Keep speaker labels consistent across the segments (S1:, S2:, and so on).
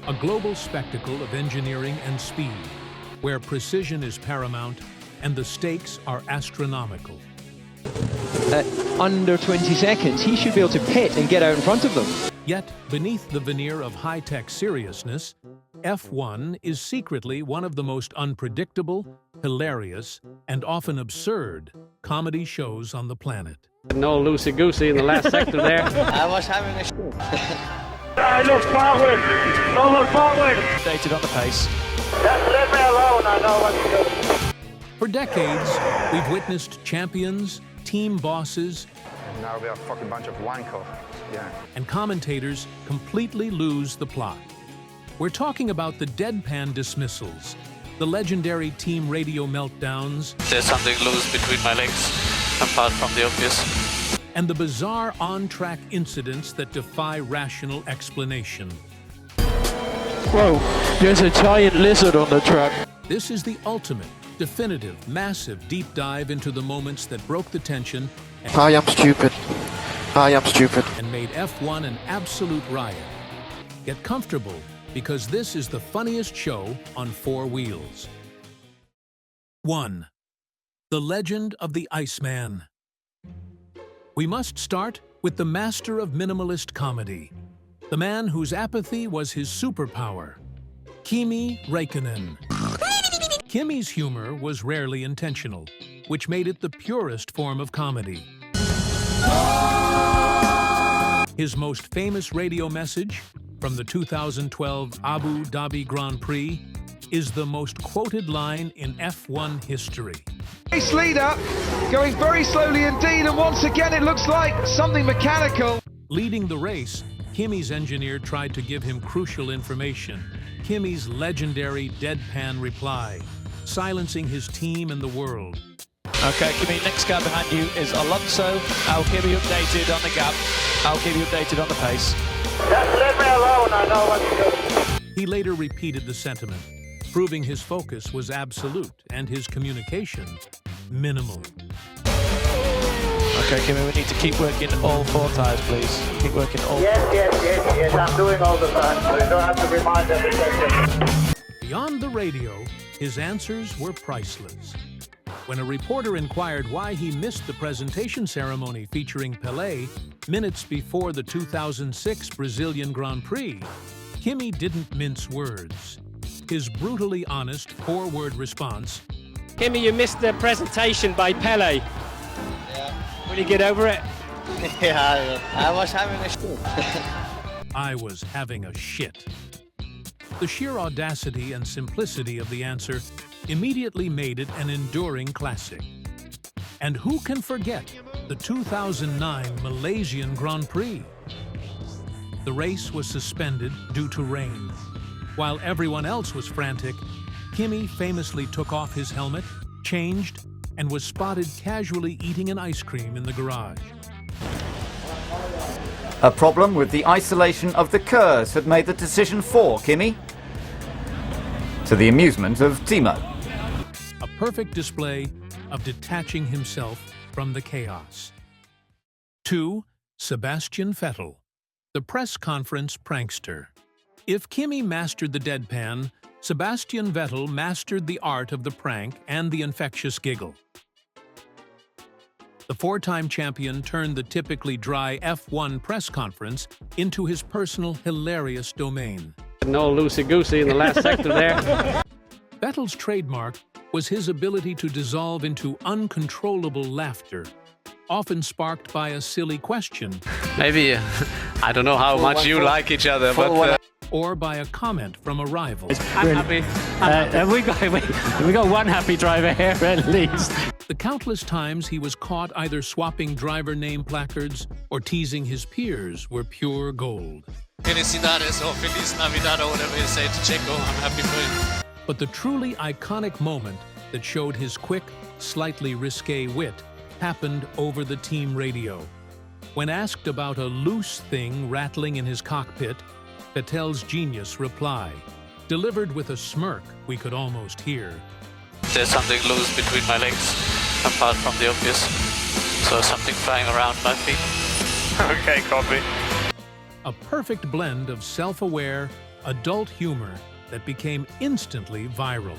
S1: a global spectacle of engineering and speed, where precision is paramount and the stakes are astronomical.
S2: At under 20 seconds, he should be able to pit and get out in front of them.
S1: Yet, beneath the veneer of high-tech seriousness, F1 is secretly one of the most unpredictable, hilarious, and often absurd comedy shows on the planet.
S3: No loosey-goosey in the last sector there.
S4: I was having a shoot.
S5: I look forward. No look forward.
S6: Updated on the pace.
S5: Just leave me alone. I know what to do.
S1: For decades, we've witnessed champions, team bosses,
S7: And now we are a fucking bunch of wankers. Yeah.
S1: and commentators completely lose the plot. We're talking about the deadpan dismissals, the legendary team radio meltdowns,
S8: There's something loose between my legs, apart from the obvious.
S1: and the bizarre on-track incidents that defy rational explanation.
S6: Whoa, there's a giant lizard on the track.
S1: This is the ultimate, definitive, massive deep dive into the moments that broke the tension
S9: I am stupid. I am stupid.
S1: and made F1 an absolute riot. Get comfortable, because this is the funniest show on four wheels. 1. The Legend of the Iceman. We must start with the master of minimalist comedy, the man whose apathy was his superpower, Kimi Räikkönen. Kimi's humor was rarely intentional, which made it the purest form of comedy. His most famous radio message from the 2012 Abu Dhabi Grand Prix is the most quoted line in F1 history.
S2: Race leader, going very slowly indeed, and once again it looks like something mechanical.
S1: Leading the race, Kimi's engineer tried to give him crucial information. Kimi's legendary deadpan reply, silencing his team and the world.
S6: Okay, Kimi, next car behind you is Alonso. I'll keep you updated on the gap. I'll keep you updated on the pace.
S5: Just leave me alone. I know what to do.
S1: He later repeated the sentiment, proving his focus was absolute and his communication minimal.
S6: Okay, Kimi, we need to keep working all four tyres, please. Keep working all
S5: Yes. I'm doing all the time, so you don't have to remind every second.
S1: Beyond the radio, his answers were priceless. When a reporter inquired why he missed the presentation ceremony featuring Pelé minutes before the 2006 Brazilian Grand Prix, Kimi didn't mince words. His brutally honest four-word response,
S3: Kimi, you missed the presentation by Pele.
S4: Yeah.
S3: Will you get over it?
S4: Yeah, I was having a shoot.
S1: "I was having a shit." The sheer audacity and simplicity of the answer immediately made it an enduring classic. And who can forget the 2009 Malaysian Grand Prix? The race was suspended due to rain. While everyone else was frantic, Kimi famously took off his helmet, changed, and was spotted casually eating an ice cream in the garage.
S10: A problem with the isolation of the KERS had made the decision for Kimi, to the amusement of Timo.
S1: A perfect display of detaching himself from the chaos. 2. Sebastian Vettel, the press conference prankster. If Kimi mastered the deadpan, Sebastian Vettel mastered the art of the prank and the infectious giggle. The four-time champion turned the typically dry F1 press conference into his personal hilarious domain.
S3: No loosey-goosey in the last sector there.
S1: Vettel's trademark was his ability to dissolve into uncontrollable laughter, often sparked by a silly question
S8: Maybe, I don't know how much you like each other, but
S1: or by a comment from a rival.
S3: I'm happy. we got one happy driver here at least.
S1: The countless times he was caught either swapping driver name placards or teasing his peers were pure gold.
S8: Felicidades or Feliz Navidad or whatever you say to Checo, I'm happy for him.
S1: But the truly iconic moment that showed his quick, slightly risque wit happened over the team radio. When asked about a loose thing rattling in his cockpit, Vettel's genius reply, delivered with a smirk we could almost hear.
S8: There's something loose between my legs, apart from the obvious. So something flying around my feet. Okay, copy.
S1: A perfect blend of self-aware, adult humor that became instantly viral.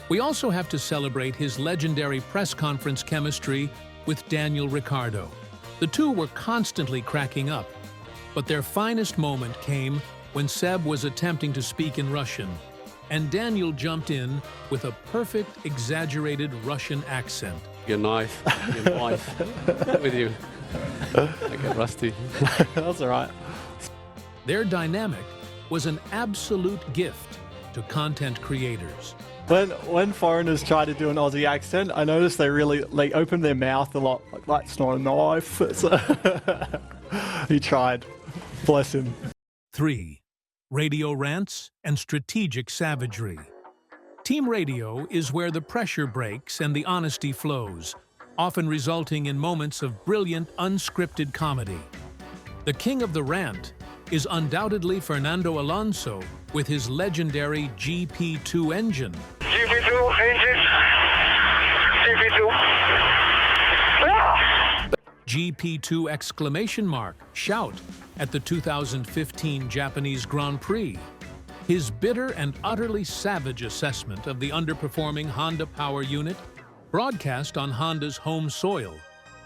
S1: We also have to celebrate his legendary press conference chemistry with Daniel Ricciardo. The two were constantly cracking up, but their finest moment came when Seb was attempting to speak in Russian, and Daniel jumped in with a perfect, exaggerated Russian accent.
S8: Your knife with you. I get rusty.
S3: That's all right.
S1: Their dynamic was an absolute gift to content creators.
S11: When foreigners try to do an Aussie accent, I notice they really open their mouth a lot. Like, that's not a knife. He tried. Bless him.
S1: 3. Radio rants and strategic savagery. Team radio is where the pressure breaks and the honesty flows, often resulting in moments of brilliant, unscripted comedy. The king of the rant is undoubtedly Fernando Alonso with his legendary GP2 engine.
S5: GP2 engine. GP2.
S1: GP2 exclamation mark, shout at the 2015 Japanese Grand Prix. His bitter and utterly savage assessment of the underperforming Honda power unit, broadcast on Honda's home soil,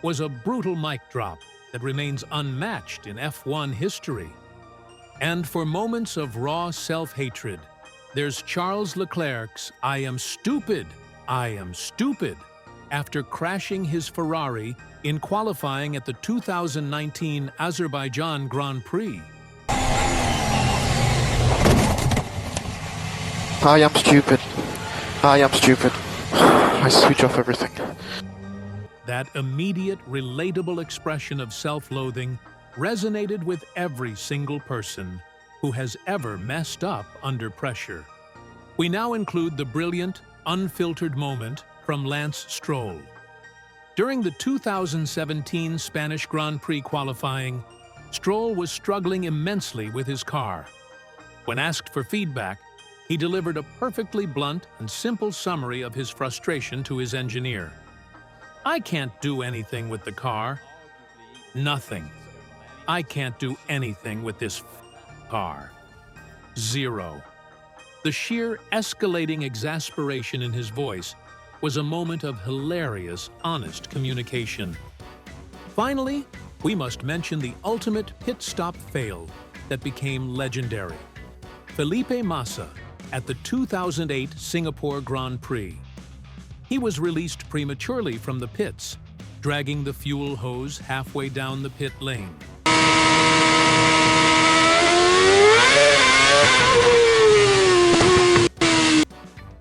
S1: was a brutal mic drop that remains unmatched in F1 history. And for moments of raw self-hatred, there's Charles Leclerc's "I am stupid, I am stupid," after crashing his Ferrari in qualifying at the 2019 Azerbaijan Grand Prix.
S9: I am stupid. I am stupid. I switch off everything.
S1: That immediate, relatable expression of self-loathing resonated with every single person who has ever messed up under pressure. We now include the brilliant, unfiltered moment from Lance Stroll. During the 2017 Spanish Grand Prix qualifying, Stroll was struggling immensely with his car. When asked for feedback, he delivered a perfectly blunt and simple summary of his frustration to his engineer. "I can't do anything with the car. Nothing. I can't do anything with this car. Zero." The sheer escalating exasperation in his voice was a moment of hilarious, honest communication. Finally, we must mention the ultimate pit stop fail that became legendary. Felipe Massa at the 2008 Singapore Grand Prix. He was released prematurely from the pits, dragging the fuel hose halfway down the pit lane.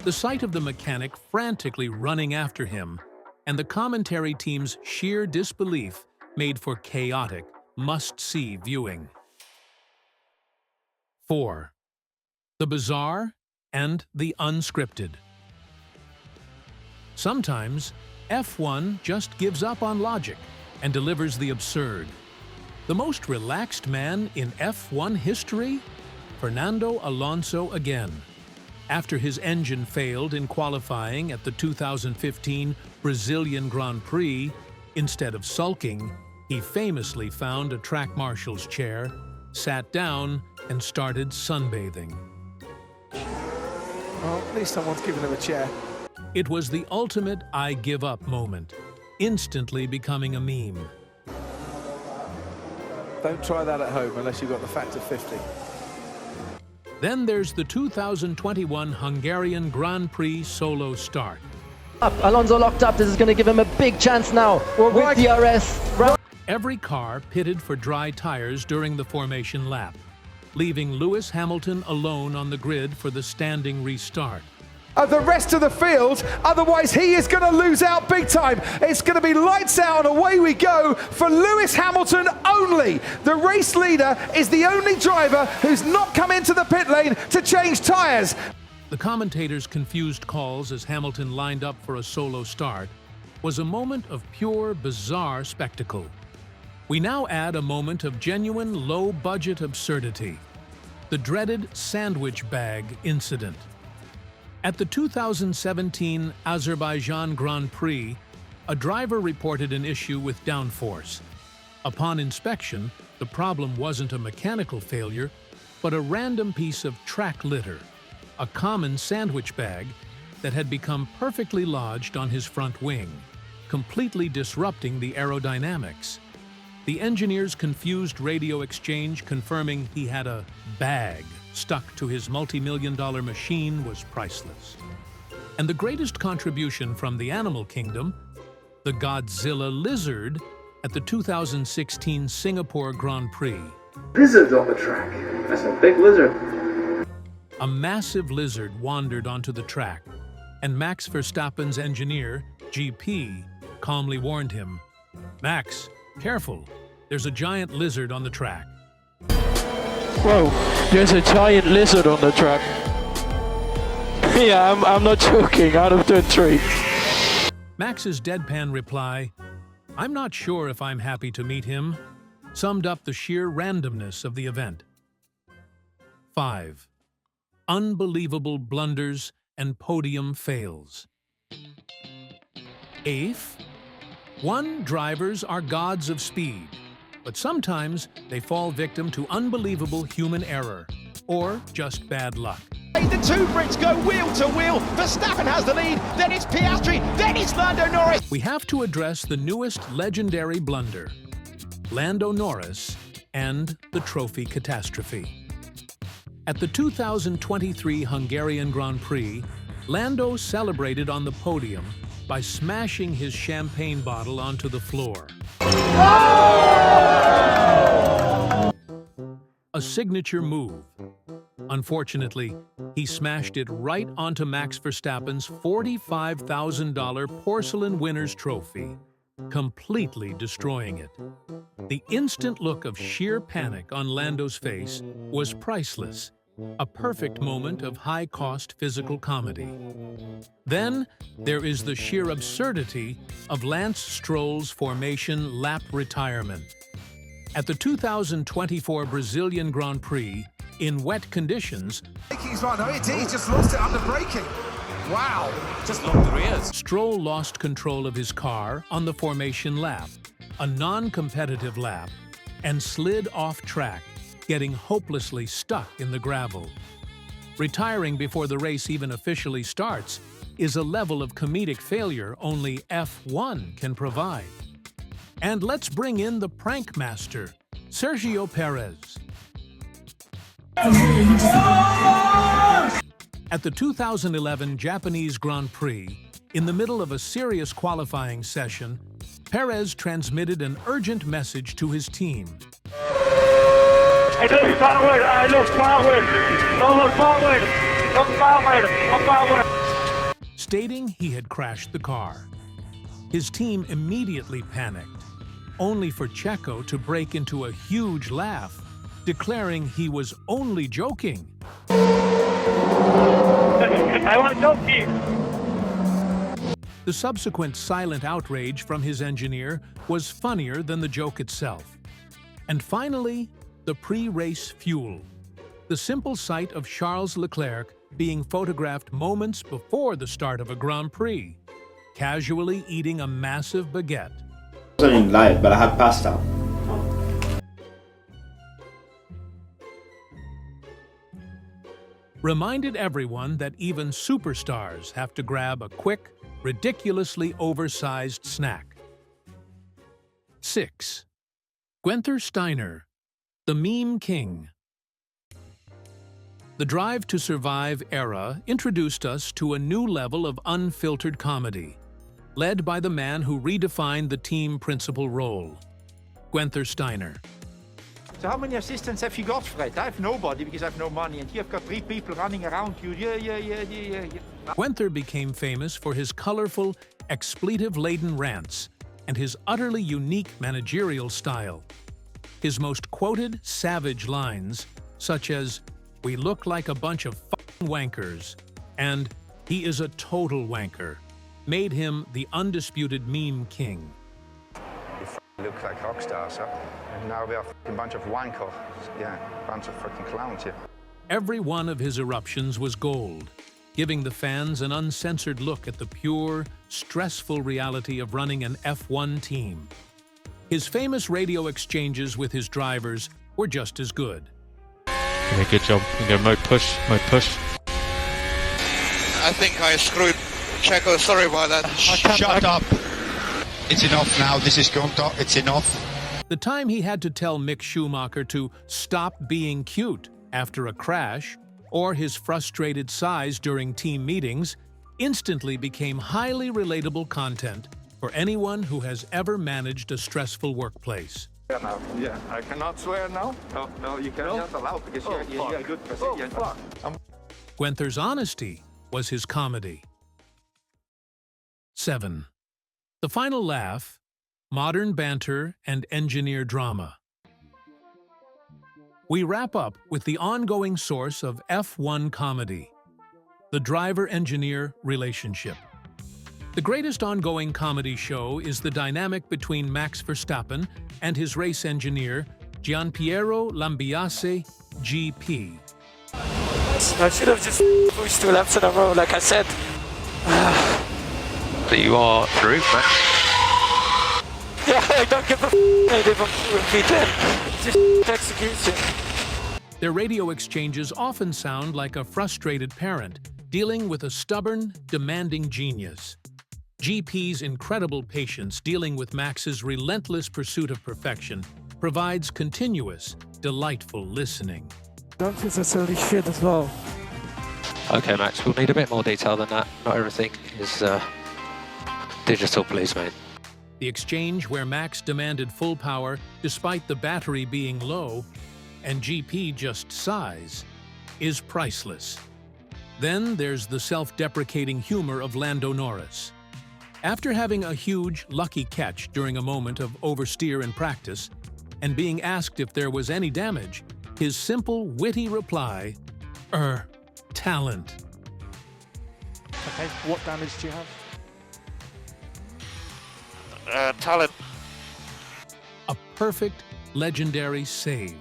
S1: The sight of the mechanic frantically running after him and the commentary team's sheer disbelief made for chaotic, must-see viewing. 4. The bizarre and the unscripted. Sometimes, F1 just gives up on logic and delivers the absurd. The most relaxed man in F1 history? Fernando Alonso again. After his engine failed in qualifying at the 2015 Brazilian Grand Prix, instead of sulking, he famously found a track marshal's chair, sat down, and started sunbathing.
S2: Well, at least someone's given him a chair.
S1: It was the ultimate "I give up" moment, instantly becoming a meme.
S2: Don't try that at home unless you've got the factor 50.
S1: Then there's the 2021 Hungarian Grand Prix solo start.
S12: Alonso locked up. This is going to give him a big chance now with DRS.
S1: Every car pitted for dry tires during the formation lap, leaving Lewis Hamilton alone on the grid for the standing restart.
S2: The rest of the field, otherwise he is going to lose out big time. It's going to be lights out and away we go for Lewis Hamilton only. The race leader is the only driver who's not come into the pit lane to change tyres.
S1: The commentators' confused calls as Hamilton lined up for a solo start was a moment of pure, bizarre spectacle. We now add a moment of genuine low-budget absurdity. The dreaded sandwich bag incident. At the 2017 Azerbaijan Grand Prix, a driver reported an issue with downforce. Upon inspection, the problem wasn't a mechanical failure, but a random piece of track litter, a common sandwich bag that had become perfectly lodged on his front wing, completely disrupting the aerodynamics. The engineer's confused radio exchange confirming he had a bag stuck to his multi-million-dollar machine was priceless. And the greatest contribution from the animal kingdom, the Godzilla lizard at the 2016 Singapore Grand Prix.
S13: Lizards on the track. That's a big lizard.
S1: A massive lizard wandered onto the track, and Max Verstappen's engineer, GP, calmly warned him, "Max, careful, there's a giant lizard on the track."
S6: Whoa, there's a giant lizard on the track. Yeah, I'm not joking, out of turn 3.
S1: Max's deadpan reply, "I'm not sure if I'm happy to meet him," summed up the sheer randomness of the event. 5. Unbelievable blunders and podium fails. 8. Drivers are gods of speed, but sometimes they fall victim to unbelievable human error, or just bad luck.
S14: The two Brits go wheel to wheel. Verstappen has the lead, then it's Piastri, then it's Lando Norris.
S1: We have to address the newest legendary blunder, Lando Norris and the trophy catastrophe. At the 2023 Hungarian Grand Prix, Lando celebrated on the podium by smashing his champagne bottle onto the floor. A signature move. Unfortunately, he smashed it right onto Max Verstappen's $45,000 porcelain winner's trophy, completely destroying it. The instant look of sheer panic on Lando's face was priceless, a perfect moment of high-cost physical comedy. Then, there is the sheer absurdity of Lance Stroll's formation lap retirement. At the 2024 Brazilian Grand Prix, in wet conditions,
S2: He's right, no, he's just lost it under braking. Wow.
S1: Just locked the rears. Stroll lost control of his car on the formation lap, a non-competitive lap, and slid off track, getting hopelessly stuck in the gravel. Retiring before the race even officially starts is a level of comedic failure only F1 can provide. And let's bring in the prank master, Sergio Perez. At the 2011 Japanese Grand Prix, in the middle of a serious qualifying session, Perez transmitted an urgent message to his team.
S5: I look forward, I look forward. Don't look forward. Look forward, look forward.
S1: Stating he had crashed the car. His team immediately panicked, only for Checo to break into a huge laugh, declaring he was only joking.
S5: I want to talk to you.
S1: The subsequent silent outrage from his engineer was funnier than the joke itself. And finally, the pre-race fuel. The simple sight of Charles Leclerc being photographed moments before the start of a Grand Prix, casually eating a massive baguette.
S15: I wasn't live, but I had pasta.
S1: Reminded everyone that even superstars have to grab a quick, ridiculously oversized snack. 6. Guenther Steiner, the meme king. The Drive to Survive era introduced us to a new level of unfiltered comedy, led by the man who redefined the team principal role, Guenther Steiner.
S16: So how many assistants have you got, Fred? I have nobody because I have no money, and you've got 3 people running around you. Yeah.
S1: Guenther became famous for his colorful, expletive-laden rants and his utterly unique managerial style. His most quoted savage lines, such as, "We look like a bunch of f***ing wankers," and "He is a total wanker," made him the undisputed meme king.
S7: You look like rock stars, huh? And now we are a bunch of wankers. Yeah, bunch of fucking clowns, yeah.
S1: Every one of his eruptions was gold, giving the fans an uncensored look at the pure, stressful reality of running an F1 team. His famous radio exchanges with his drivers were just as good.
S17: Yeah, good job. You go mode push, mode push.
S18: I think I screwed Checo, sorry about that.
S14: Shut up. It's enough now, this is contact, it's enough.
S1: The time he had to tell Mick Schumacher to stop being cute after a crash, or his frustrated sighs during team meetings, instantly became highly relatable content for anyone who has ever managed a stressful workplace.
S19: Yeah, I cannot swear now. No, you cannot allow because you're a good Brazilian.
S1: Guenther's honesty was his comedy. 7. The final laugh, modern banter and engineer drama. We wrap up with the ongoing source of F1 comedy, the driver-engineer relationship. The greatest ongoing comedy show is the dynamic between Max Verstappen and his race engineer, Gianpiero Lambiase, GP.
S20: I should have just pushed 2 laps in a row, like I said.
S17: But you are through, Max.
S20: Yeah, I don't give a if I'm P10. Just execution.
S1: Their radio exchanges often sound like a frustrated parent dealing with a stubborn, demanding genius. GP's incredible patience dealing with Max's relentless pursuit of perfection provides continuous, delightful listening.
S20: Don't necessarily shit as well.
S17: Okay, Max, we'll need a bit more detail than that. Not everything is digital, please, mate.
S1: The exchange where Max demanded full power despite the battery being low and GP just sighs is priceless. Then there's the self-deprecating humor of Lando Norris. After having a huge, lucky catch during a moment of oversteer in practice and being asked if there was any damage, his simple, witty reply, talent.
S11: Okay, what damage do you have?
S18: Talent.
S1: A perfect, legendary save.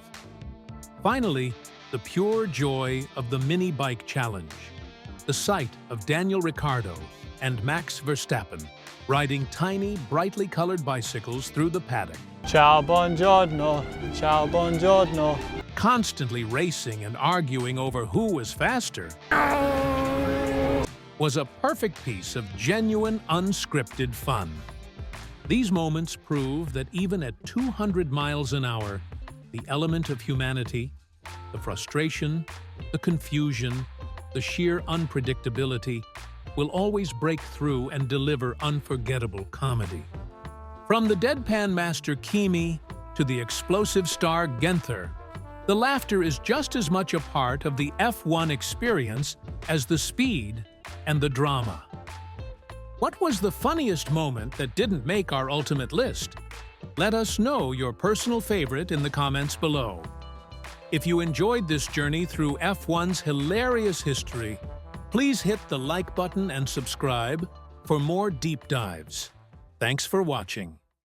S1: Finally, the pure joy of the mini bike challenge. The sight of Daniel Ricciardo and Max Verstappen riding tiny, brightly colored bicycles through the paddock.
S11: Ciao, buongiorno. Ciao, buongiorno.
S1: Constantly racing and arguing over who was faster was a perfect piece of genuine, unscripted fun. These moments prove that even at 200 miles an hour, the element of humanity, the frustration, the confusion, the sheer unpredictability will always break through and deliver unforgettable comedy. From the deadpan master Kimi to the explosive star Guenther, the laughter is just as much a part of the F1 experience as the speed and the drama. What was the funniest moment that didn't make our ultimate list? Let us know your personal favorite in the comments below. If you enjoyed this journey through F1's hilarious history, please hit the like button and subscribe for more deep dives. Thanks for watching.